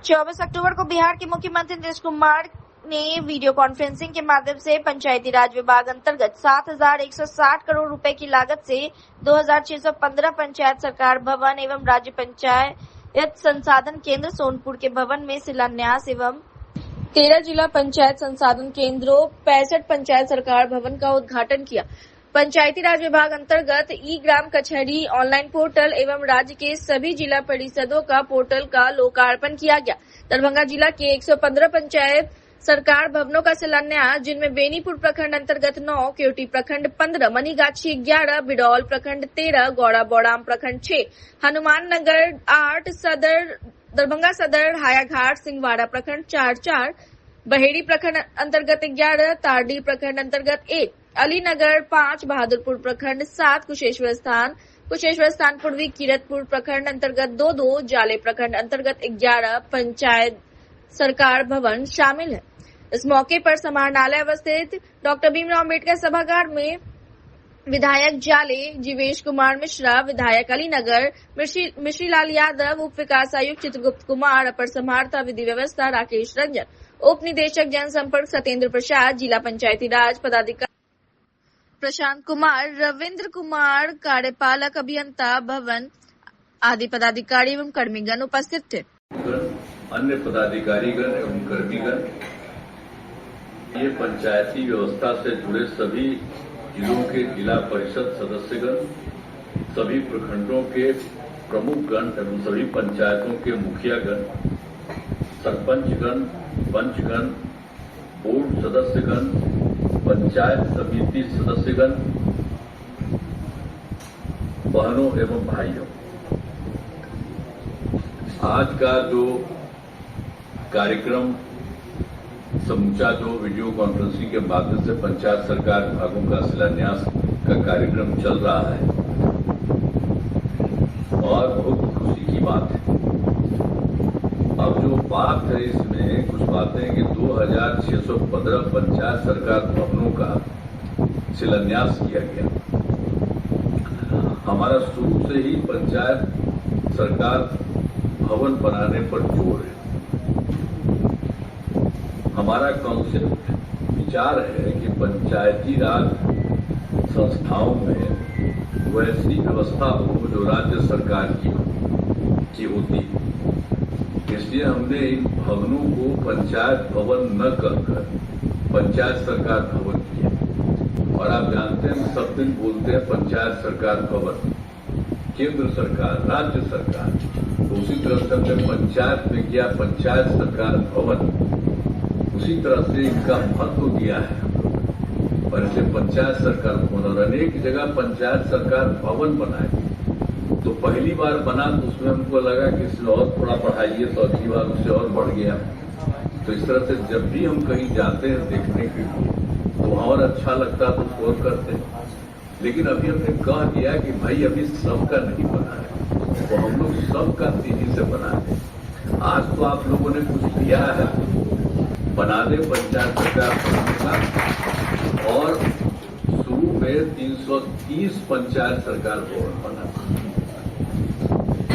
24 अक्टूबर को बिहार के मुख्यमंत्री नीतीश कुमार ने वीडियो कॉन्फ्रेंसिंग के माध्यम से पंचायती राज विभाग अंतर्गत 7,160 करोड़ रुपए की लागत से 2,615 पंचायत सरकार भवन एवं राज्य पंचायत संसाधन केंद्र सोनपुर के भवन में शिलान्यास एवं 13 जिला पंचायत संसाधन केंद्रों 65 पंचायत सरकार भवन का उद्घाटन किया। पंचायती राज विभाग अंतर्गत ई ग्राम कचहरी ऑनलाइन पोर्टल एवं राज्य के सभी जिला परिषदों का पोर्टल का लोकार्पण किया गया। दरभंगा जिला के 115 पंचायत सरकार भवनों का शिलान्यास, जिनमें बेनीपुर प्रखंड अंतर्गत 9, केवटी प्रखंड 15, मनीगाछी 11, बिडौल प्रखंड 13, गौड़ा बौड़ाम प्रखंड 6, हनुमान नगर 8, दरभंगा सदर, हायाघाट, सिंहवाड़ा प्रखंड 4, बहेड़ी प्रखंड अंतर्गत 11, तारडी प्रखंड अंतर्गत 1, अलीनगर 5, बहादुरपुर प्रखंड 7, कुशेश्वर स्थान पूर्वी, किरतपुर प्रखंड अंतर्गत 2, जाले प्रखंड अंतर्गत 11 पंचायत सरकार भवन शामिल है। इस मौके पर समाहरणालय अवस्थित डॉक्टर भीमराव अम्बेडकर सभागार में विधायक जाले जीवेश कुमार मिश्रा, विधायक अलीनगर मिश्रीलाल यादव, उप विकास आयुक्त चित्रगुप्त कुमार, अपर समाहर्ता विधि व्यवस्था राकेश रंजन, उप निदेशक जनसंपर्क सत्येंद्र प्रसाद, जिला पंचायती राज पदाधिकारी प्रशांत कुमार, रविंद्र कुमार, कार्यपालक अभियंता भवन आदि पदाधिकारी एवं कर्मीगण उपस्थित थे। अन्य पदाधिकारीगण एवं कर्मीगण, ये पंचायती व्यवस्था से जुड़े सभी जिलों के जिला परिषद सदस्यगण, सभी प्रखंडों के प्रमुखगण एवं सभी पंचायतों के मुखियागण, सरपंचगण, पंचगण, बोर्ड सदस्यगण, पंचायत समिति सदस्यगण, बहनों एवं भाइयों, आज का जो कार्यक्रम समूचा जो वीडियो कॉन्फ्रेंसिंग के माध्यम से पंचायत सरकार विभागों का शिलान्यास का कार्यक्रम चल रहा है और बहुत खुशी की बात है। अब जो बात है इसमें कुछ बातें कि 2,615 पंचायत सरकार भवनों का शिलान्यास किया गया। हमारा शुरू से ही पंचायत सरकार भवन बनाने पर जोर है। हमारा कॉन्सेप्ट विचार है कि पंचायती राज संस्थाओं में वैसी व्यवस्था हो जो राज्य सरकार की होती है। इसलिए हमने इन भवनों को पंचायत भवन न कहकर पंचायत सरकार भवन किया। और आप जानते हैं, सब दिन बोलते हैं पंचायत सरकार भवन, केंद्र सरकार, राज्य सरकार। उसी तरह से हमने पंचायत में किया पंचायत सरकार भवन, उसी तरह से इनका महत्व दिया है और इसे पंचायत सरकार भवन। और अनेक जगह पंचायत सरकार भवन बनाए तो पहली बार बना तो उसमें हमको लगा कि इसे और थोड़ा बढ़ाइए, तो अगली बार उससे और बढ़ गया। तो इस तरह से जब भी हम कहीं जाते हैं देखने के लिए तो और अच्छा लगता तो और करते हैं। लेकिन अभी हमने कह दिया कि भाई अभी सबका नहीं बना है, तो हम लोग सबका तेजी से बना दें। आज तो आप लोगों ने कुछ दिया है, बना दे पंचायत सरकार भवन और शुरू में 330 पंचायत सरकार भवन बना।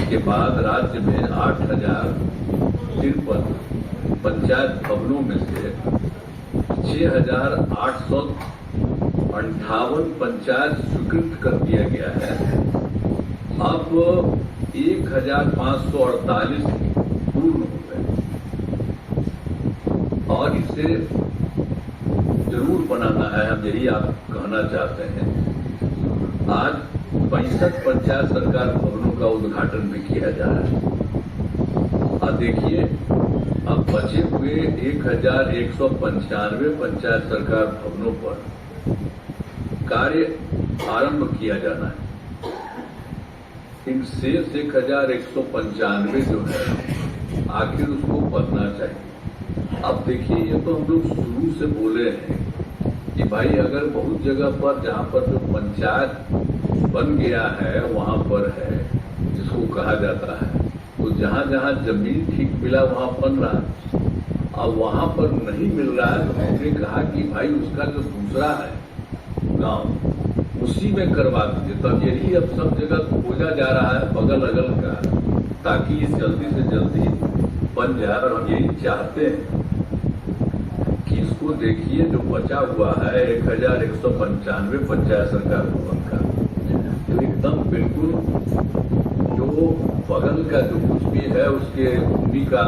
के बाद राज्य में 8,053 पंचायत भवनों में से 6,858 पंचायत स्वीकृत कर दिया गया है। अब 1,548 पूर्ण हो गए और इसे जरूर बनाना है, हम यही आप कहना चाहते हैं। आज 65 पंचायत सरकार भवनों का उद्घाटन भी किया जा रहा है। और देखिए, अब बचे हुए 1,195 पंचायत सरकार भवनों पर कार्य आरंभ किया जाना है। इन शेष 1,195 जो है आखिर उसको बनना चाहिए। अब देखिए, ये तो हम लोग शुरू से बोले हैं कि भाई अगर बहुत जगह पर जहां पर जो पंचायत बन गया है वहां पर है जिसको कहा जाता है, तो जहां जहां जमीन ठीक मिला वहां बन रहा है। अब वहां पर नहीं मिल रहा है तो हमने कहा कि भाई उसका जो दूसरा है गांव उसी में करवा दीजिए। तब यही अब सब जगह खोजा जा रहा है बगल अगल का, ताकि जल्दी से जल्दी बन जाए। और हम यही चाहते हैं कि इसको देखिए, जो बचा हुआ है 1195 पंचायत सरकार भवन का, तो एकदम बिल्कुल जो बगल का जो कुछ भी है उसके भूमि का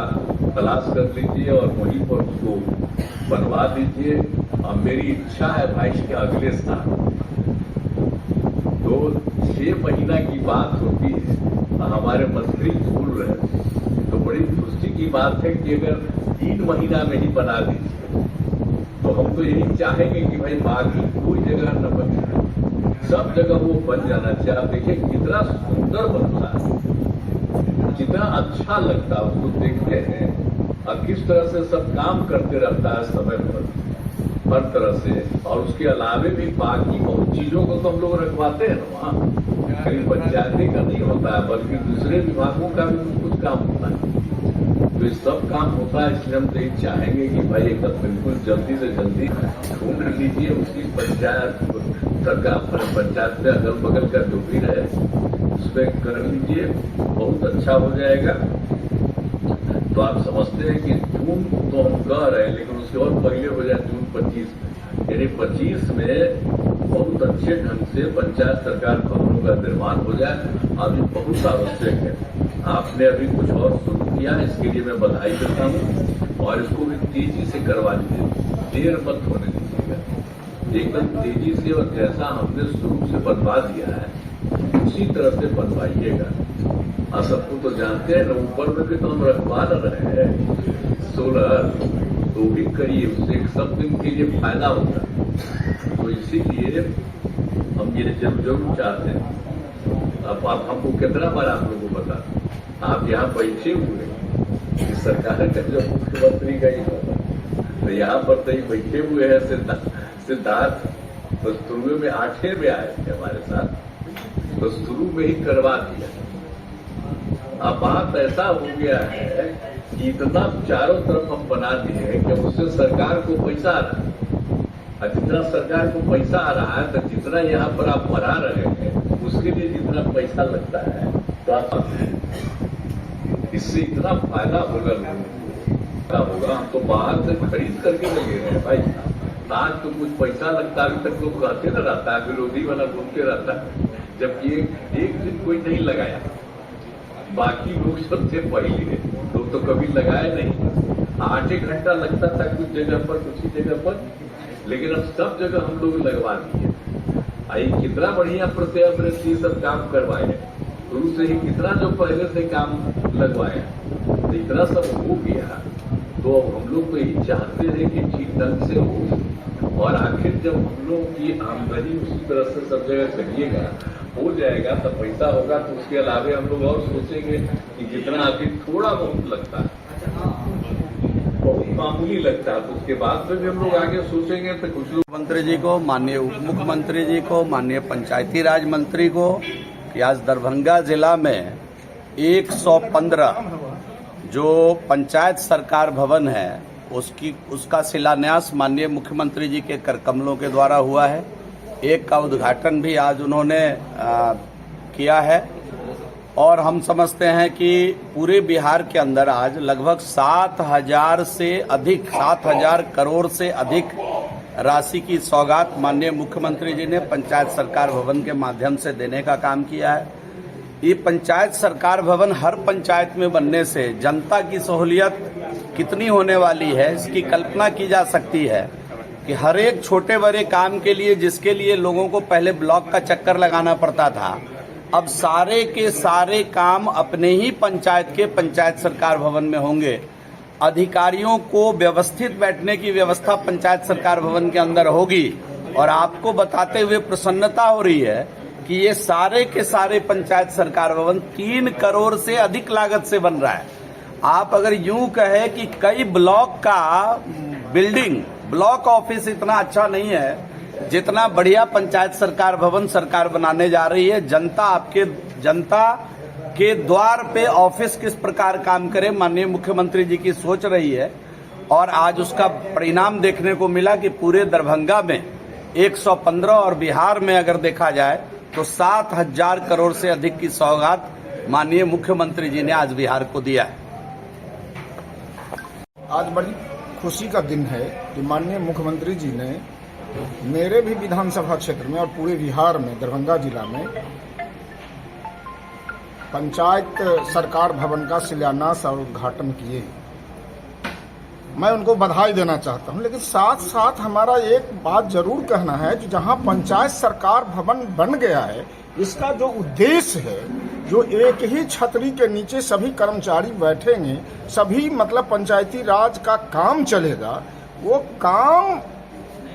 तलाश कर लीजिए और वहीं पर उसको बनवा दीजिए। और मेरी इच्छा है भाई कि अगले साल, तो 6 महीना की बात होती है, हमारे मंत्री भूल रहे, तो बड़ी खुशी की बात है कि अगर 3 महीना में ही बना दीजिए, तो हम तो यही चाहेंगे कि भाई बाकी कोई जगह न बन जाए, सब जगह वो बन जाना चाहिए। आप देखिए कितना सुंदर बनता है, कितना अच्छा लगता है, उसको देखते हैं और किस तरह से सब काम करते रहता है समय पर हर तरह से। और उसके अलावे भी बाकी बहुत चीजों को तो हम लोग रखवाते हैं ना वहाँ, कहीं पंचायती का नहीं होता है बल्कि दूसरे विभागों का भी कुछ काम होता है, तो ये सब काम होता है। इसलिए हम तो ये चाहेंगे कि भाई एक बिल्कुल जल्दी से जल्दी ढूंढ लीजिए उसकी पंचायत सरकार, पंचायत में अगल बगल का जो भी रहे उसमें कर लीजिए, बहुत अच्छा हो जाएगा। तो आप समझते हैं कि जून तो हम कह रहे हैं, लेकिन उसके और पहले हो जाए जून 25 में, यानी 25 में बहुत अच्छे ढंग से पंचायत सरकार भवनों का निर्माण हो जाए। अभी बहुत आवश्यक है। आपने अभी कुछ और शुरू किया, इसके लिए मैं बधाई देता हूँ और इसको भी तेजी से करवा दीजिए, देर मत होने दीजिएगा, एकदम तेजी से। और जैसा हमने शुरू से बनवा दिया है उसी तरह से बनवाइएगा। और सबको तो जानते हैं ना, ऊपर में भी तो हम रखवा रहे हैं सोलर, तो भी करिए, उससे एक सब दिन के लिए फायदा होता है। तो इसीलिए हम ये जरूर चाहते हैं। अब आप हमको कितना बार आप लोगों को बता, आप यहाँ बैठे हुए हैं, सरकार का जो मुख्यमंत्री का ही होगा, तो यहाँ पर तो बैठे हुए हैं सिद्धार्थ, तो शुरू में 8 में आए थे हमारे साथ, तो शुरू में ही करवा दिया। अब बात ऐसा हो गया है कि इतना चारों तरफ हम बना दिए हैं कि उससे सरकार को पैसा आ रहा है, और जितना सरकार को पैसा आ रहा है तो जितना यहाँ पर आप बना रहे हैं उसके लिए जितना पैसा लगता है, तो आप इससे इतना फायदा होगा लोगों को। हम तो बाहर से खरीद करके लगे हैं भाई, आज तो कुछ पैसा लगता है। अभी तक लोग कहते न रहता है, विरोधी वाला घूमते रहता है, जबकि एक दिन कोई नहीं लगाया, बाकी लोग सबसे पहले लोग तो कभी लगाए नहीं। 8 घंटा लगता था कुछ जगह पर, कुछ ही जगह पर, लेकिन अब सब जगह हम लोग लगवा दिए। आई कितना बढ़िया प्रत्यावर्ती ये सब काम करवाए, शुरू से ही कितना जो पहले से काम लगवाए, तो इतना सब हो गया। तो अब हम लोग तो यही चाहते हैं कि ठीक ढंग से हो, और आखिर जब हम लोग की आमदनी उसी तरह से सब जगह करिएगा, हो जाएगा, तब पैसा होगा। तो उसके अलावे हम लोग और सोचेंगे कि जितना आखिर थोड़ा बहुत लगता है, बहुत मामूली लगता है, तो उसके बाद में भी हम लोग आगे सोचेंगे। तो कुछ लोग मुख्यमंत्री जी को, माननीय उप मुख्यमंत्री जी को, माननीय पंचायती राज मंत्री को कि आज दरभंगा जिला में 115 जो पंचायत सरकार भवन है उसका शिलान्यास माननीय मुख्यमंत्री जी के कर कमलों के द्वारा हुआ है। एक का उद्घाटन भी आज उन्होंने किया है। और हम समझते हैं कि पूरे बिहार के अंदर आज लगभग 7,000 करोड़ से अधिक राशि की सौगात माननीय मुख्यमंत्री जी ने पंचायत सरकार भवन के माध्यम से देने का काम किया है। ये पंचायत सरकार भवन हर पंचायत में बनने से जनता की सहूलियत कितनी होने वाली है, इसकी कल्पना की जा सकती है कि हर एक छोटे बड़े काम के लिए, जिसके लिए लोगों को पहले ब्लॉक का चक्कर लगाना पड़ता था, अब सारे के सारे काम अपने ही पंचायत के पंचायत सरकार भवन में होंगे। अधिकारियों को व्यवस्थित बैठने की व्यवस्था पंचायत सरकार भवन के अंदर होगी। और आपको बताते हुए प्रसन्नता हो रही है कि ये सारे के सारे पंचायत सरकार भवन 3 करोड़ से अधिक लागत से बन रहा है। आप अगर यूं कहे कि कई ब्लॉक का बिल्डिंग, ब्लॉक ऑफिस इतना अच्छा नहीं है जितना बढ़िया पंचायत सरकार भवन सरकार बनाने जा रही है। जनता के द्वार पे ऑफिस किस प्रकार काम करे, माननीय मुख्यमंत्री जी की सोच रही है। और आज उसका परिणाम देखने को मिला कि पूरे दरभंगा में 115 और बिहार में अगर देखा जाए तो 7,000 करोड़ से अधिक की सौगात माननीय मुख्यमंत्री जी ने आज बिहार को दिया है। आज बड़ी खुशी का दिन है कि माननीय मुख्यमंत्री जी ने मेरे भी विधानसभा क्षेत्र में और पूरे बिहार में दरभंगा जिला में पंचायत सरकार भवन का शिलान्यास और उद्घाटन किए। मैं उनको बधाई देना चाहता हूं, लेकिन साथ साथ हमारा एक बात जरूर कहना है कि जहां पंचायत सरकार भवन बन गया है, इसका जो उद्देश्य है, जो एक ही छतरी के नीचे सभी कर्मचारी बैठेंगे, सभी मतलब पंचायती राज का काम चलेगा, वो काम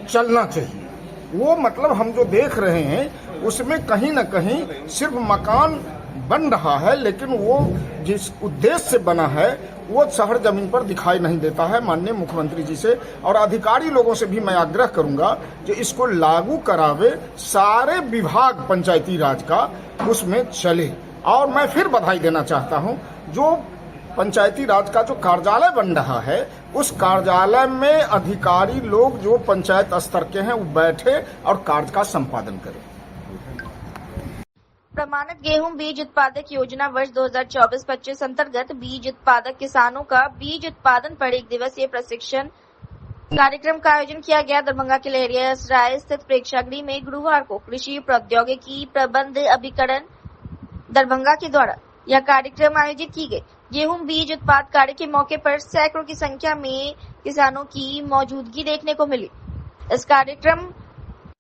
चलना चाहिए। वो मतलब हम जो देख रहे हैं उसमें कहीं न कहीं सिर्फ मकान बन रहा है, लेकिन वो जिस उद्देश्य से बना है वो शहर जमीन पर दिखाई नहीं देता है। माननीय मुख्यमंत्री जी से और अधिकारी लोगों से भी मैं आग्रह करूंगा कि इसको लागू करावे, सारे विभाग पंचायती राज का उसमें चले। और मैं फिर बधाई देना चाहता हूं, जो पंचायती राज का जो कार्यालय बन रहा है, उस कार्यालय में अधिकारी लोग जो पंचायत स्तर के हैं वो बैठे और कार्य का संपादन करें। प्रमाणित गेहूं बीज उत्पादक योजना वर्ष 2024-25 अंतर्गत बीज उत्पादक किसानों का बीज उत्पादन पर 1 दिवसीय प्रशिक्षण कार्यक्रम का आयोजन किया गया। दरभंगा के लहरियासराय स्थित प्रेक्षागृह में गुरुवार को कृषि प्रौद्योगिकी प्रबंध अभिकरण दरभंगा के द्वारा यह कार्यक्रम आयोजित की गई। गेहूं बीज उत्पाद कार्य के मौके पर सैकड़ों की संख्या में किसानों की मौजूदगी देखने को मिली। इस कार्यक्रम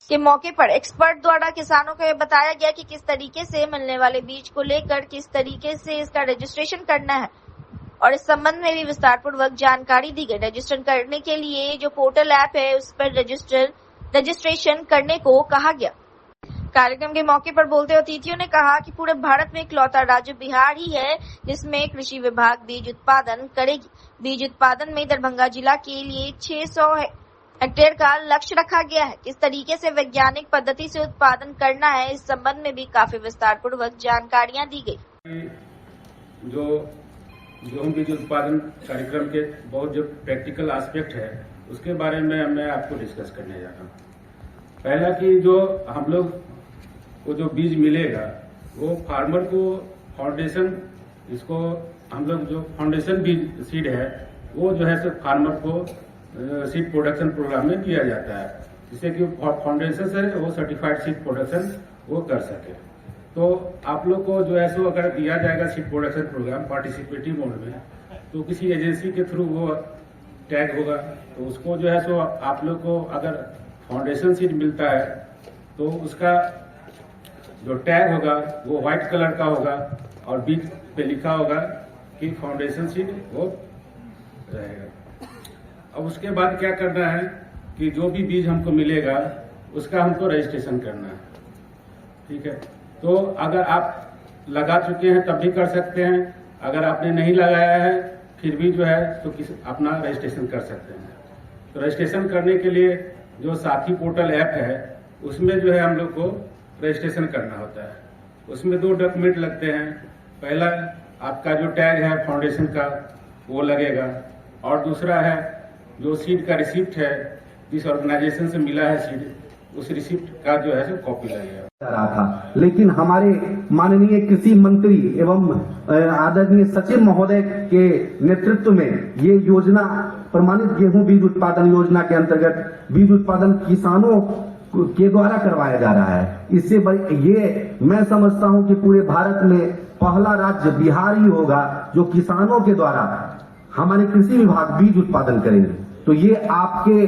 के मौके पर एक्सपर्ट द्वारा किसानों को यह बताया गया कि किस तरीके से मिलने वाले बीज को लेकर किस तरीके से इसका रजिस्ट्रेशन करना है और इस संबंध में भी विस्तार पूर्वक जानकारी दी गई। रजिस्ट्रेशन करने के लिए जो पोर्टल ऐप है उस पर रजिस्ट्रेशन करने को कहा गया। कार्यक्रम के मौके पर बोलते हुए अतिथियों ने कहा कि पूरे भारत में इकलौता राज्य बिहार ही है जिसमें कृषि विभाग बीज उत्पादन करेगी। बीज उत्पादन में दरभंगा जिला के लिए 600 हेक्टेयर का लक्ष्य रखा गया है। किस तरीके से वैज्ञानिक पद्धति से उत्पादन करना है, इस संबंध में भी काफी विस्तार पूर्वक जानकारियां दी गई। जो गेहूं बीज उत्पादन कार्यक्रम के बहुत जो प्रैक्टिकल एस्पेक्ट है उसके बारे में मैं आपको डिस्कस करने जा रहा हूँ। पहला कि जो हम लोग को जो बीज मिलेगा वो फार्मर को फाउंडेशन, इसको हम लोग जो फाउंडेशन बीज सीड है वो जो है सिर्फ फार्मर को सीड प्रोडक्शन प्रोग्राम में दिया जाता है, जिससे कि फाउंडेशन से वो सर्टिफाइड सीड प्रोडक्शन वो कर सके। तो आप लोग को जो है सो अगर दिया जाएगा seed production programme participative mode में, तो किसी एजेंसी के थ्रू वो टैग होगा, तो उसको जो है सो आप लोग को अगर फाउंडेशन सीड मिलता है तो उसका जो टैग होगा वो व्हाइट कलर का होगा और बीज पे लिखा होगा कि फाउंडेशन सीड वो रहेगा। अब उसके बाद क्या करना है कि जो भी बीज हमको मिलेगा उसका हमको रजिस्ट्रेशन करना है, ठीक है। तो अगर आप लगा चुके हैं तब भी कर सकते हैं, अगर आपने नहीं लगाया है फिर भी जो है तो अपना रजिस्ट्रेशन कर सकते हैं। तो रजिस्ट्रेशन करने के लिए जो साथी पोर्टल ऐप है उसमें जो है हम लोग को रजिस्ट्रेशन करना होता है। उसमें 2 डॉक्यूमेंट लगते हैं। पहला आपका जो टैग है फाउंडेशन का वो लगेगा, और दूसरा है जो सीड का रिसिप्ट है, जिस ऑर्गेनाइजेशन से मिला है सीड, उस रिसिप्ट का जो है सो कॉपी लगेगा। रहा था, लेकिन हमारे माननीय कृषि मंत्री एवं आदरणीय सचिव महोदय के नेतृत्व में ये योजना प्रमाणित गेहूं बीज उत्पादन योजना के अंतर्गत बीज उत्पादन किसानों के द्वारा करवाया जा रहा है। इससे ये मैं समझता हूं कि पूरे भारत में पहला राज्य बिहार ही होगा जो किसानों के द्वारा हमारे कृषि विभाग बीज उत्पादन करेंगे। तो ये आपके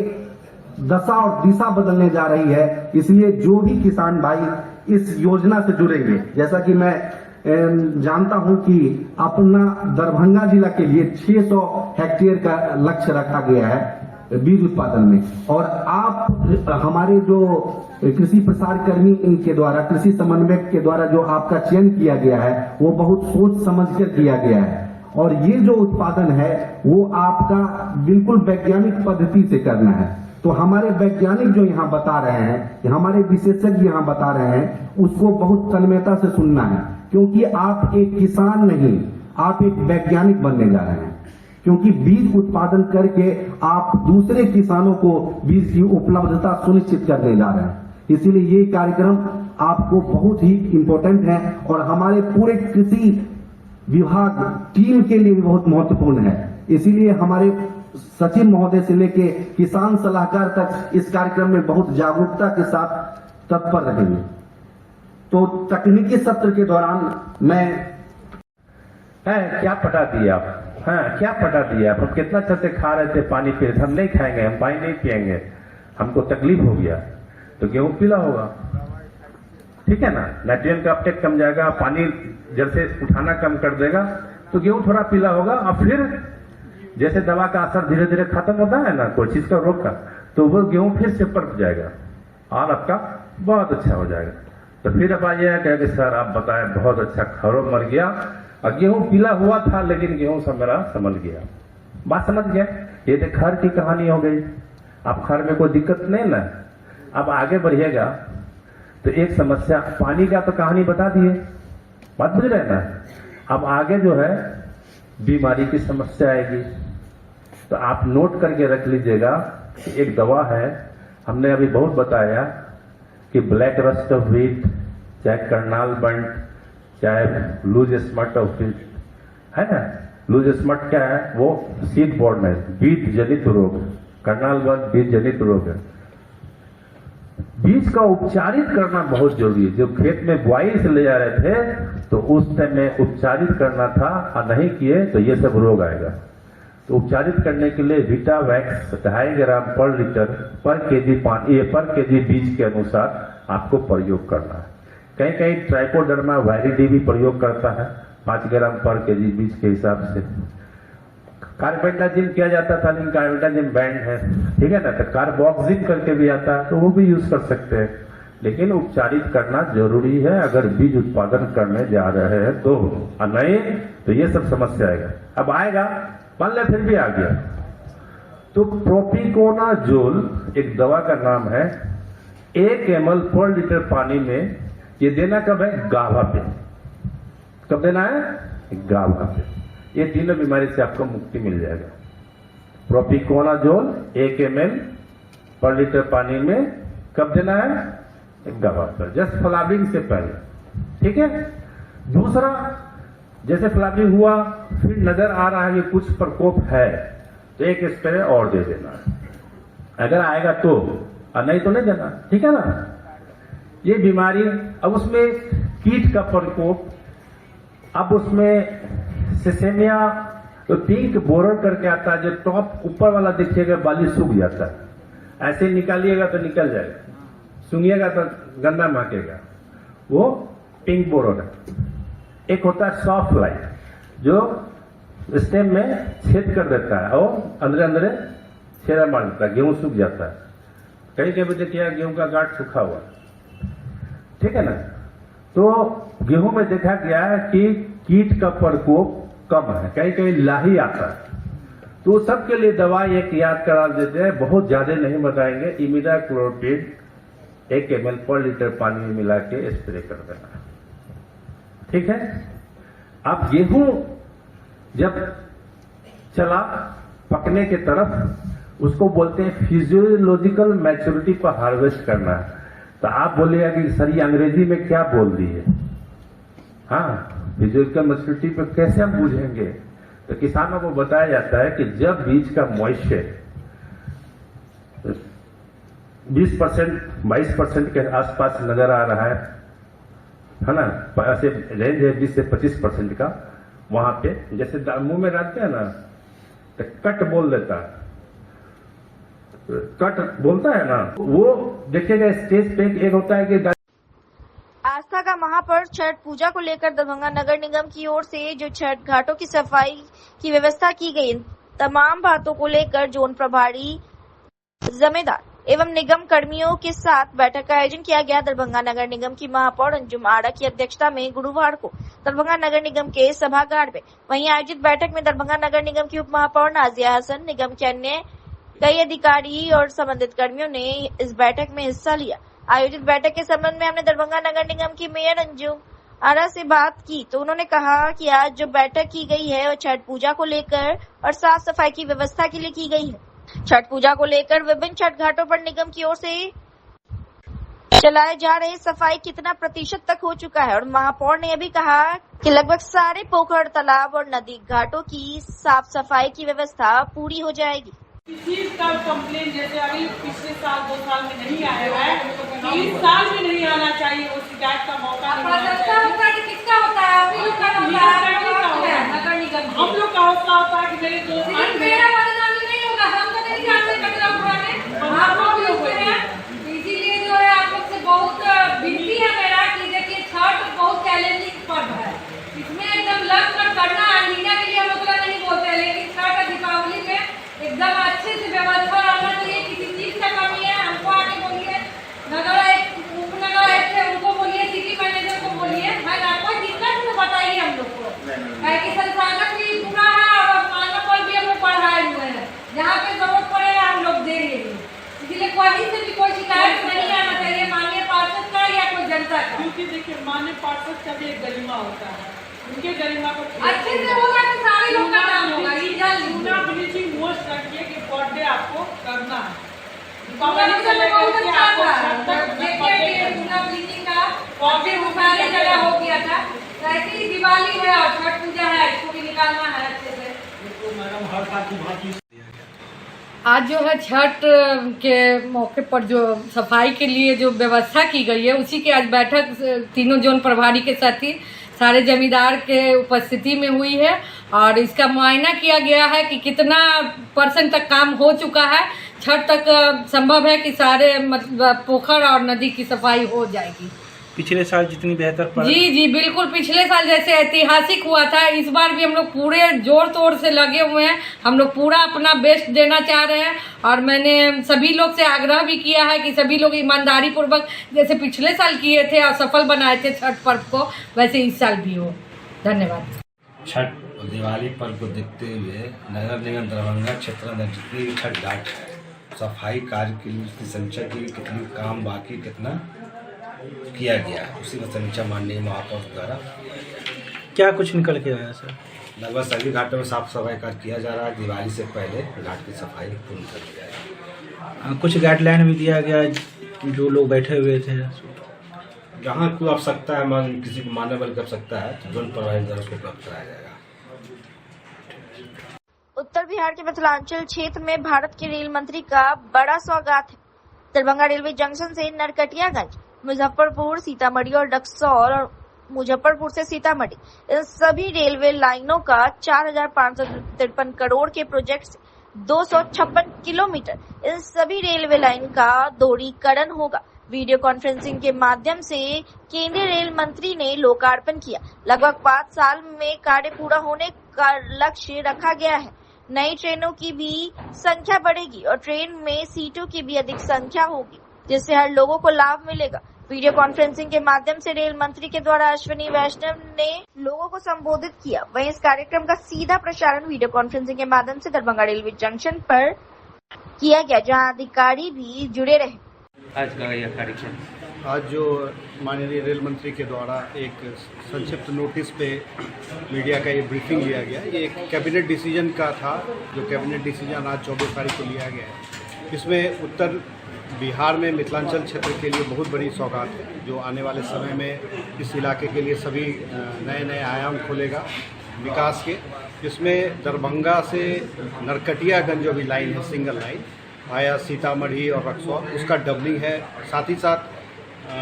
दशा और दिशा बदलने जा रही है। इसलिए जो भी किसान भाई इस योजना से जुड़ेंगे, जैसा कि मैं जानता हूं कि अपना दरभंगा जिला के लिए 600 हेक्टेयर का लक्ष्य रखा गया है बीज उत्पादन में, और आप हमारे जो कृषि प्रसार कर्मी के द्वारा, कृषि समन्वयक के द्वारा जो आपका चयन किया गया है वो बहुत सोच समझकर किया गया है, और ये जो उत्पादन है वो आपका बिल्कुल वैज्ञानिक पद्धति से करना है। तो हमारे वैज्ञानिक जो यहाँ बता रहे हैं, हमारे विशेषज्ञ यहाँ बता रहे हैं, उसको बहुत तन्मयता से सुनना है, क्योंकि आप एक किसान नहीं, आप एक वैज्ञानिक बनने जा रहे हैं। क्योंकि बीज उत्पादन करके आप दूसरे किसानों को बीज की उपलब्धता सुनिश्चित करने जा रहे हैं। इसीलिए ये कार्यक्रम आपको बहुत ही इम्पोर्टेंट है और हमारे पूरे कृषि विभाग टीम के लिए भी बहुत महत्वपूर्ण है। इसीलिए हमारे सचिव महोदय से लेके किसान सलाहकार तक इस कार्यक्रम में बहुत जागरूकता के साथ तत्पर रहेंगे। तो तकनीकी सत्र के दौरान मैं क्या पटा दिया आप, क्या पटा दिया आप, हम कितना अच्छा से खा रहे थे, पानी पी रहे थे, हम नहीं खाएंगे, हम पानी नहीं पिएंगे, हमको तकलीफ हो गया, तो गेहूं पीला होगा, ठीक है ना। नाइट्रोजन का अपटेक कम जाएगा, पानी जल से उठाना कम कर देगा, तो गेहूं थोड़ा पीला होगा। और फिर जैसे दवा का असर धीरे धीरे खत्म होता है ना कोई चीज का रोग का, तो वो गेहूं फिर से पट जाएगा और आपका बहुत अच्छा हो जाएगा। तो फिर अब आइए कहे सर आप बताएं बहुत अच्छा, खरों मर गया और गेहूं पीला हुआ था लेकिन गेहूं सब मेरा संभल गया। बात समझ गए? ये तो खर की कहानी हो गई। अब खर में कोई दिक्कत नहीं ना। अब आगे बढ़िएगा तो एक समस्या पानी का तो कहानी बता दिए, बात बुझ रहे ना। अब आगे जो है बीमारी की समस्या आएगी, तो आप नोट करके रख लीजिएगा। एक दवा है, हमने अभी बहुत बताया कि ब्लैक रस्ट ऑफ व्हीट, चाहे करनाल बंट, चाहे लूज स्मट ऑफ व्हीट, है ना। लूज स्मट क्या है? वो सीड बोर्न है, बीज जनित रोग। करनाल बंट बीज जनित रोग है। बीज का उपचारित करना बहुत जरूरी है। जब खेत में बुआई से ले जा रहे थे तो उस टाइम में उपचारित करना था, और नहीं किए तो ये सब रोग आएगा। तो उपचारित करने के लिए विटावैक्स 2.5 ग्राम पर लीटर पर केजी बीज के अनुसार आपको प्रयोग करना है। कहीं कहीं ट्राइकोडर्मा वायरिडी भी प्रयोग करता है 5 ग्राम पर केजी बीज के हिसाब से। कार्बेंडाजिम किया जाता था लेकिन कार्बेंडाजिम बैंड है, ठीक है ना। तो कार्बोक्सिम करके भी आता है, तो वो भी यूज कर सकते हैं। लेकिन उपचारित करना जरूरी है अगर बीज उत्पादन करने जा रहे हैं तो, और नहीं तो ये सब समस्या आएगा। अब आएगा, मान लिया फिर भी आ गया, तो प्रोपिकोनाजोल एक दवा का नाम है। 1 ml पर लीटर पानी में ये देना कब है? गाभा पे। कब देना है? गाभा पे। ये तीनों बीमारी से आपको मुक्ति मिल जाएगा। प्रोपिकोनाजोल 1 ml पर लीटर पानी में कब देना है? गाभा पर, जस्ट फ्लाविंग से पहले, ठीक है। दूसरा, जैसे फ्लाविंग हुआ फिर नजर आ रहा है कि कुछ प्रकोप है तो 1 स्प्रे और दे देना, अगर आएगा तो, और नहीं तो नहीं देना, ठीक है ना। ये बीमारी, अब उसमें कीट का प्रकोप, अब उसमें सिसेमिया तो पिंक बोरर करके आता है, जो टॉप ऊपर वाला देखिएगा बाली सूख जाता है, ऐसे निकालिएगा तो निकल जाएगा, सूंघिएगा तो गंदा महकेगा, वो पिंक बोरर है। एक होता है सॉफ्ट लाइट, जो स्टेम में छेद कर देता है और अंदर अंदर छेदा मार देता है, गेहूं सूख जाता है। कहीं कहीं देखिए गेहूं का गांठ सूखा हुआ, ठीक है ना। तो गेहूं में देखा गया है कि कीट का प्रकोप कम है, कहीं कहीं लाही आता है। तो सबके लिए दवा एक याद करा देते हैं, बहुत ज्यादा नहीं बताएंगे। इमिडाक्लोप्रिड 1 ml पर लीटर पानी में मिला के स्प्रे कर देना, ठीक है। अब गेहूं जब चला पकने के तरफ, उसको बोलते हैं फिजियोलॉजिकल मैच्योरिटी पर हार्वेस्ट करना है। तो आप बोलिएगा कि सर ये अंग्रेजी में क्या बोल दी है? हाँ, फिजियोलॉजिकल मैच्योरिटी पर कैसे हम बूझेंगे? तो किसानों को बताया जाता है कि जब बीज का मॉइस्चर 20% 22% के आसपास नजर आ रहा है ना, ऐसे रेंज है 20 से 25% का, वहां पे जैसे मुंह में डालते हैं ना तो कट बोल देता है, कट बोलता है ना, वो देखिएगा स्टेज पे एक होता है कि आस्था का महापर्व छठ पूजा को लेकर दरभंगा नगर निगम की ओर से जो छठ घाटों की सफाई की व्यवस्था की गई, तमाम बातों को लेकर जोन प्रभारी, जमींदार एवं निगम कर्मियों के साथ बैठक का आयोजन किया गया। दरभंगा नगर निगम की महापौर अंजुम आड़ा की अध्यक्षता में गुरुवार को दरभंगा नगर निगम के सभागार में वहीं आयोजित बैठक में दरभंगा नगर निगम की उप महापौर नाजिया हसन, निगम के अन्य कई अधिकारी और संबंधित कर्मियों ने इस बैठक में हिस्सा लिया। आयोजित बैठक के संबंध में हमने दरभंगा नगर निगम की मेयर अंजुम आड़ा से बात की तो उन्होंने कहा कि आज जो बैठक की गई है वो छठ पूजा को लेकर और साफ सफाई की व्यवस्था के लिए की गई है। छठ पूजा को लेकर विभिन्न छठ घाटों पर निगम की ओर से चलाए जा रहे सफाई कितना प्रतिशत तक हो चुका है, और महापौर ने अभी कहा कि लगभग सारे पोखर, तालाब और नदी घाटों की साफ सफाई की व्यवस्था पूरी हो जाएगी। किसी का कंप्लेन जैसे अभी पिछले साल 2 साल में नहीं आया है, तो इस साल में नहीं आना चाहिए, वो शिकायत का मौका नहीं मिलना चाहिए। किसका होता है? हम लोग का होता है, नगर निगम। हम लोग का हौसला होता है कि मेरे दोस्त मेरा बदनामी नहीं होगा, हम तो नहीं जानते कचरा उठाने, आप लोग हैं। इसीलिए जो है आप लोग से बहुत विनती है मेरा कि देखिए छठ बहुत चैलेंजिंग पर्व है, इसमें एकदम लग कर करना है। मीडिया के लिए हम लोग नहीं बोलते, लेकिन छठ दीपावली में एकदम अच्छे से व्यवस्था रहना चाहिए। किसी चीज का कमी है हमको आके बोलिए, उपनगर है उनको बोलिए, सिटी मैनेजर को बोलिए, मैं आपको दिक्कत में बताइए हम लोग को, कि संसाधन भी पूरा है और मानव पर भी हम लोग बढ़ाए हुए हैं, जहाँ पे जरूरत पड़ेगा हम लोग देंगे। इसलिए कहीं से भी कोई शिकायत नहीं आना चाहिए माननीय पार्षद का या कोई जनता का, क्योंकि देखिए माननीय पार्षद का भी एक गरिमा होता है, उनके गरिमा को अच्छे से होगा तो सारे लोग का काम होगा। लूना ब्लीचिंग मोस्ट रखिए कि पर डे आपको करना है। सारी जगह हो गया था, ऐसे ही दिवाली है और छठ पूजा है, इसको भी निकालना है अच्छे से। आज जो है छठ के मौके पर जो सफाई के लिए जो व्यवस्था की गई है, उसी की आज बैठक तीनों जोन प्रभारी के साथ ही सारे जमींदार के उपस्थिति में हुई है, और इसका मुआयना किया गया है कि कितना % तक काम हो चुका है। छठ तक संभव है कि सारे मतलब पोखर और नदी की सफाई हो जाएगी। पिछले साल जितनी बेहतर जी बिल्कुल, पिछले साल जैसे ऐतिहासिक हुआ था, इस बार भी हम लोग पूरे जोर तोड़ से लगे हुए हैं। हम लोग पूरा अपना बेस्ट देना चाह रहे हैं, और मैंने सभी लोग से आग्रह भी किया है कि सभी लोग ईमानदारी पूर्वक जैसे पिछले साल किए थे और सफल बनाए थे छठ पर्व को, वैसे इस साल भी हो। धन्यवाद। छठ और दिवाली पर्व को देखते हुए नगर निगम दरभंगा क्षेत्र में जितनी भी छठ घाट है, सफाई कार्य के लिए उसकी समीक्षा की, कितनी काम बाकी कितना किया गया, उसी में समीक्षा माननीय महापौर द्वारा। क्या कुछ निकल के आया सर? लगभग सभी घाटों में साफ सफाई कार्य किया जा रहा है। दिवाली से पहले घाट की सफाई पूर्ण कर दी जाएगी। कुछ गाइडलाइन भी दिया गया जो लोग बैठे हुए थे, जहाँ कोई आवश्यकता है, किसी को मानने वाली आवश्यकता है तो जोन प्रभारी द्वारा उसको उपलब्ध कराया जाएगा। उत्तर बिहार के मिथिलांचल क्षेत्र में भारत के रेल मंत्री का बड़ा स्वागत है। दरभंगा रेलवे जंक्शन से नरकटियागंज, मुजफ्फरपुर, सीतामढ़ी और रक्सौल और मुजफ्फरपुर से सीतामढ़ी, इन सभी रेलवे लाइनों का 4,553 करोड़ के प्रोजेक्ट से 256 किलोमीटर इन सभी रेलवे लाइन का दोहरीकरण होगा। वीडियो कॉन्फ्रेंसिंग के माध्यम से केंद्रीय रेल मंत्री ने लोकार्पण किया। लगभग 5 साल में कार्य पूरा होने का लक्ष्य रखा गया है। नई ट्रेनों की भी संख्या बढ़ेगी और ट्रेन में सीटों की भी अधिक संख्या होगी, जिससे हर लोगों को लाभ मिलेगा। वीडियो कॉन्फ्रेंसिंग के माध्यम से रेल मंत्री के द्वारा अश्विनी वैष्णव ने लोगों को संबोधित किया। वहीं इस कार्यक्रम का सीधा प्रसारण वीडियो कॉन्फ्रेंसिंग के माध्यम से दरभंगा रेलवे जंक्शन पर किया गया, जहां अधिकारी भी जुड़े रहे। आज का यह कार्यक्रम, आज जो माननीय रेल मंत्री के द्वारा एक संक्षिप्त नोटिस पे मीडिया का ये ब्रीफिंग लिया गया, ये एक कैबिनेट डिसीजन का था, जो कैबिनेट डिसीजन आज 24 तारीख को लिया गया है। इसमें उत्तर बिहार में मिथिलांचल क्षेत्र के लिए बहुत बड़ी सौगात है, जो आने वाले समय में इस इलाके के लिए सभी नए नए आयाम खोलेगा विकास के। इसमें दरभंगा से नरकटियागंज जो भी लाइन है, सिंगल लाइन आया सीतामढ़ी और रक्सौल, उसका डबलिंग है। साथ ही साथ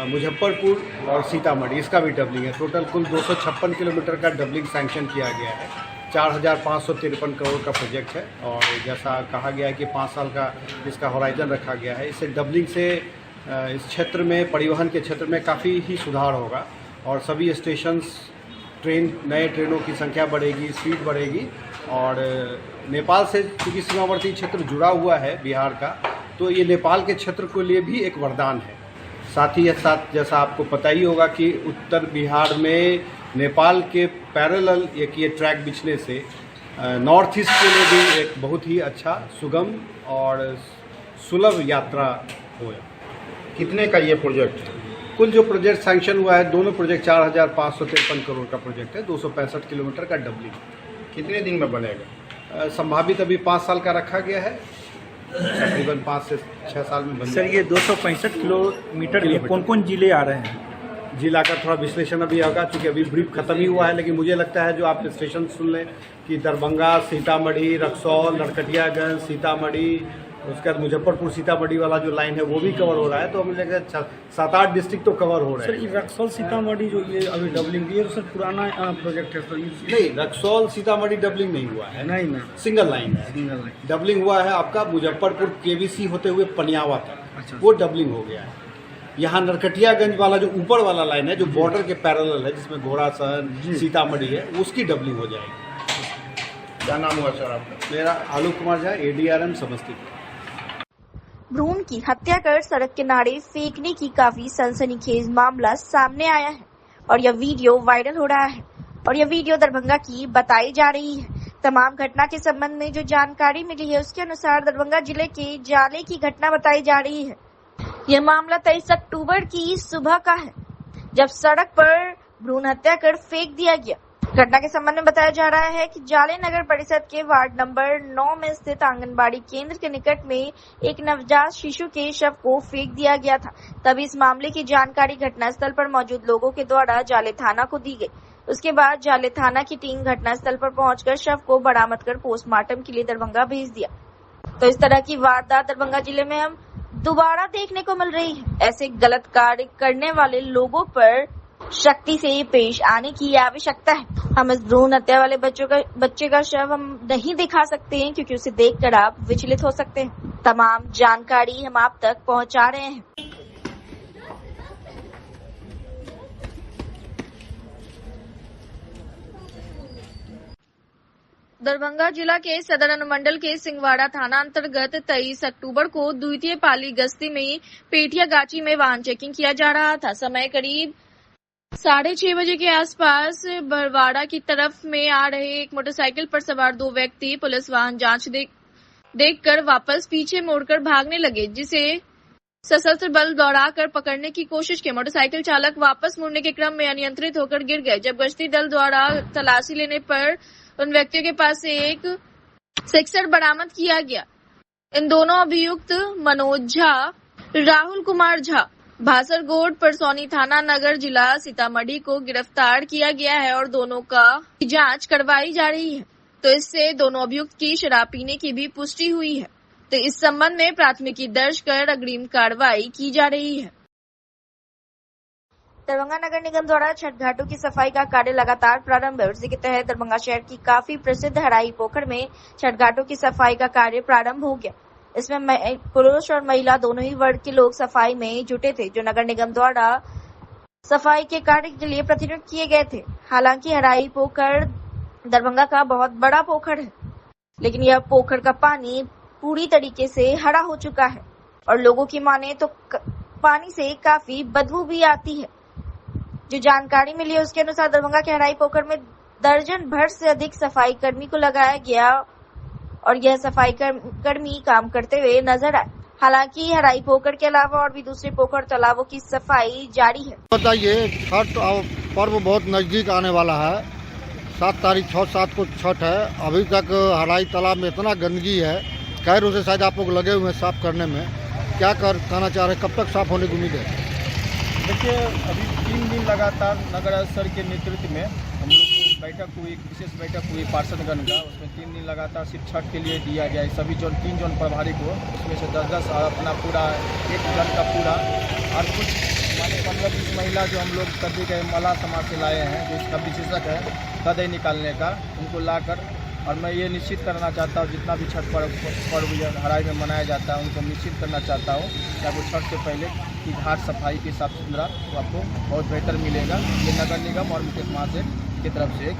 मुजफ्फरपुर और सीतामढ़ी, इसका भी डबलिंग है। टोटल कुल 256 किलोमीटर का डबलिंग सैंक्शन किया गया है। 4,553 करोड़ का प्रोजेक्ट है, और जैसा कहा गया है कि 5 साल का इसका होराइजन रखा गया है। इससे डबलिंग से इस क्षेत्र में, परिवहन के क्षेत्र में काफ़ी ही सुधार होगा, और सभी स्टेशंस, नए ट्रेनों की संख्या बढ़ेगी, स्पीड बढ़ेगी। और नेपाल से चूँकि सीमावर्ती क्षेत्र जुड़ा हुआ है बिहार का, तो ये नेपाल के क्षेत्र के लिए भी एक वरदान है। साथ ही साथ जैसा आपको पता ही होगा कि उत्तर बिहार में नेपाल के पैरेलल एक ये ट्रैक बिछने से नॉर्थ ईस्ट के लिए भी एक बहुत ही अच्छा, सुगम और सुलभ यात्रा हो। कितने का ये प्रोजेक्ट है? कुल जो प्रोजेक्ट सैंक्शन हुआ है, दोनों प्रोजेक्ट 4,553 करोड़ का प्रोजेक्ट है, 265 किलोमीटर का डबलिंग। कितने दिन में बनेगा? संभावित अभी 5 साल का रखा गया है, तकरीबन 5 से 6 साल में बन सर जाएगा। ये 265 किलोमीटर के कौन कौन जिले आ रहे हैं? जिला का थोड़ा विश्लेषण अभी होगा, क्योंकि अभी ब्रीफ खत्म ही हुआ है, लेकिन मुझे लगता है जो आप स्टेशन सुन लें कि दरभंगा, सीतामढ़ी, रक्सौल, नरकटियागंज, सीतामढ़ी, उसके बाद मुजफ्फरपुर सीतामढ़ी वाला जो लाइन है वो भी कवर हो रहा है। तो मुझे लगता है 7-8 डिस्ट्रिक्ट तो कवर हो रहे सर हैं। ये रक्सौल सीतामढ़ी जो ये अभी डबलिंग ये तो सर पुराना प्रोजेक्ट है सर। नहीं, रक्सौल सीतामढ़ी डबलिंग नहीं हुआ है, नहीं सिंगल लाइन है। Single line. डबलिंग हुआ है आपका मुजफ्फरपुर केवीसी होते हुए पनियावा तक, अच्छा। वो डबलिंग हो गया है। यहाँ नरकटियागंज वाला जो ऊपर वाला लाइन है जो बॉर्डर के पैरेलल है, जिसमें घोड़ासहन सीतामढ़ी है, उसकी डबलिंग हो जाएगी। क्या नाम हुआ सर आपका? मेरा आलोक कुमार झा, ADRM समस्तीपुर। भ्रूण की हत्या कर सड़क किनारे फेंकने की काफी सनसनीखेज मामला सामने आया है और यह वीडियो वायरल हो रहा है और यह वीडियो दरभंगा की बताई जा रही है। तमाम घटना के संबंध में जो जानकारी मिली है उसके अनुसार दरभंगा जिले के जाले की घटना बताई जा रही है। यह मामला 23 अक्टूबर की सुबह का है, जब सड़क पर भ्रूण हत्या कर फेंक दिया गया। घटना के संबंध में बताया जा रहा है कि जाले नगर परिषद के वार्ड नंबर 9 में स्थित आंगनबाड़ी केंद्र के निकट में एक नवजात शिशु के शव को फेंक दिया गया था। तभी इस मामले की जानकारी घटनास्थल पर मौजूद लोगों के द्वारा जाले थाना को दी गई। उसके बाद जाले थाना की टीम घटनास्थल पर पहुंचकर शव को बरामद कर पोस्टमार्टम के लिए दरभंगा भेज दिया। तो इस तरह की वारदात दरभंगा जिले में हम दोबारा देखने को मिल रही है। ऐसे गलत कार्य करने वाले लोगों पर सख्ती से पेश आने की आवश्यकता है। हम इस भ्रूण हत्या वाले बच्चे का शव हम नहीं दिखा सकते हैं, क्योंकि उसे देखकर आप विचलित हो सकते हैं। तमाम जानकारी हम आप तक पहुंचा रहे हैं। दरभंगा जिला के सदर अनुमंडल के सिंहवाड़ा थाना अंतर्गत 23 अक्टूबर को द्वितीय पाली गश्ती में पेटिया गाची में वाहन चेकिंग किया जा रहा था। समय करीब 6:30 बजे के आसपास बरवाड़ा की तरफ में आ रहे एक मोटरसाइकिल पर सवार 2 व्यक्ति पुलिस वाहन जांच देखकर वापस पीछे मोड़कर भागने लगे, जिसे सशस्त्र बल दौड़ाकर पकड़ने की कोशिश की। मोटरसाइकिल चालक वापस मुड़ने के क्रम में अनियंत्रित होकर गिर गए। जब गश्ती दल द्वारा तलाशी लेने पर उन व्यक्तियों के पास से एक सिक्सर बरामद किया गया। इन दोनों अभियुक्त मनोज झा, राहुल कुमार झा, भासरगोड परसौनी थाना नगर जिला सीतामढ़ी को गिरफ्तार किया गया है और दोनों का जांच करवाई जा रही है। तो इससे दोनों अभियुक्त की शराब पीने की भी पुष्टि हुई है। तो इस संबंध में प्राथमिकी दर्ज कर अग्रिम कार्रवाई की जा रही है। दरभंगा नगर निगम द्वारा छठ घाटों की सफाई का कार्य लगातार प्रारंभ है। उसी के तहत दरभंगा शहर की काफी प्रसिद्ध हराई पोखर में छठ घाटों की सफाई का कार्य प्रारंभ हो गया। इसमें पुरुष और महिला दोनों ही वर्ग के लोग सफाई में जुटे थे, जो नगर निगम द्वारा सफाई के कार्य के लिए प्रतिनियुक्त किए गए थे। हालांकि हराई पोखर दरभंगा का बहुत बड़ा पोखर है, लेकिन यह पोखर का पानी पूरी तरीके से हरा हो चुका है और लोगों की माने तो पानी से काफी बदबू भी आती है। जो जानकारी मिली है उसके अनुसार दरभंगा के हराई पोखर में दर्जन भर से अधिक सफाई कर्मी को लगाया गया और यह सफाई कर्मी काम करते हुए नजर आए। हालांकि हराई पोखर के अलावा और भी दूसरे पोखर तालाबों की सफाई जारी है। बताइए, छठ पर्व बहुत नजदीक आने वाला है। 7 तारीख 6/7 को छठ है। अभी तक हराई तालाब में इतना गंदगी है, खैर उसे शायद आप लोग लगे हुए हैं साफ करने में। क्या कहना चाह रहे हैं, कब तक साफ होने की उम्मीद है? देखिए, अभी 3 दिन लगातार नगर सर के नेतृत्व में हम लोग को बैठक हुई, विशेष बैठक हुई पार्षदगण का। उसमें 3 दिन लगातार सिर्फ छठ के लिए दिया गया है। सभी 3 जोन प्रभारी को, उसमें से 10-10 अपना पूरा 1 जन का पूरा, और कुछ माने 15-20 महिला जो हम लोग कभी के मला समाज से लाए हैं, जो इसका विशेषक है कदई निकालने का, उनको लाकर, और मैं ये निश्चित करना चाहता हूँ जितना भी छठ पर्व हराई में मनाया जाता है उनको निश्चित करना चाहता हूँ कि आपको छठ से पहले कि घाट सफाई की साफ सुथरा तो आपको बहुत बेहतर मिलेगा। ये नगर निगम और मुकेश महाजन की तरफ से एक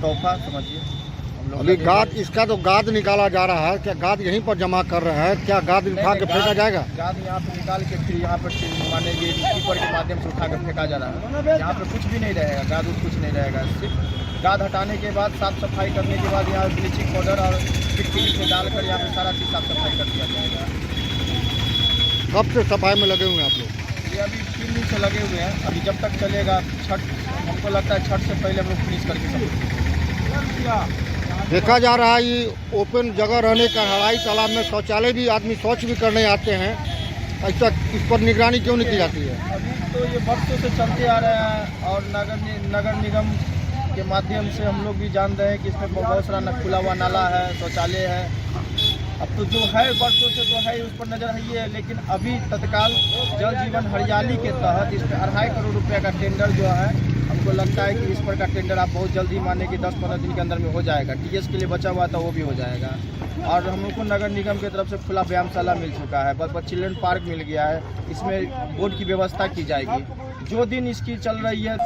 तोहफा समझिए हम लोग। अभी गाद, इसका तो गाद निकाला जा रहा है, क्या गाद यहीं पर जमा कर रहे हैं? क्या गाद उठा के फेंका जाएगा? गाद यहाँ पे निकाल के फिर यहाँ पर माने ये कीपर के माध्यम से उठा के फेंका जा रहा है। यहाँ पे कुछ भी नहीं रहेगा, गाद कुछ नहीं रहेगा। सिर्फ गाद हटाने के बाद साफ सफाई करने के बाद यहाँ ब्लीचिंग पाउडर और फिटकिरी से डालकर यहाँ पे सारा चीज़ साफ सफाई कर दिया जाएगा। कब से सफाई में लगे हुए हैं आप लोग? ये अभी 3 दिन से लगे हुए हैं। अभी जब तक चलेगा छठ, हमको लगता है छठ से पहले हम लोग फिनिश करके सब देखा जा रहा है ये ओपन जगह रहने का हवाई तालाब में शौचालय भी आदमी शौच भी करने आते हैं, ऐसा इस पर निगरानी क्यों नहीं की जाती है? अभी तो ये वर्षों से चलते आ रहे हैं और नगर निगम के माध्यम से हम लोग भी जान रहे हैं कि इसमें बहुत सारा खुला हुआ नाला है, शौचालय है। अब तो जो है वर्षों से तो है, उस पर नजर है ये, लेकिन अभी तत्काल जल जीवन हरियाली के तहत इसमें 2.5 करोड़ रुपये का टेंडर जो है, हमको लगता है कि इस पर का टेंडर आप बहुत जल्दी माने कि 10-15 दिन के अंदर में हो जाएगा। टीएस के लिए बचा हुआ था वो भी हो जाएगा। और हम लोग को नगर निगम की तरफ से खुला व्यायामशाला मिल चुका है, बस चिल्ड्रन पार्क मिल गया है, इसमें बोर्ड की व्यवस्था की जाएगी। जो दिन इसकी चल रही है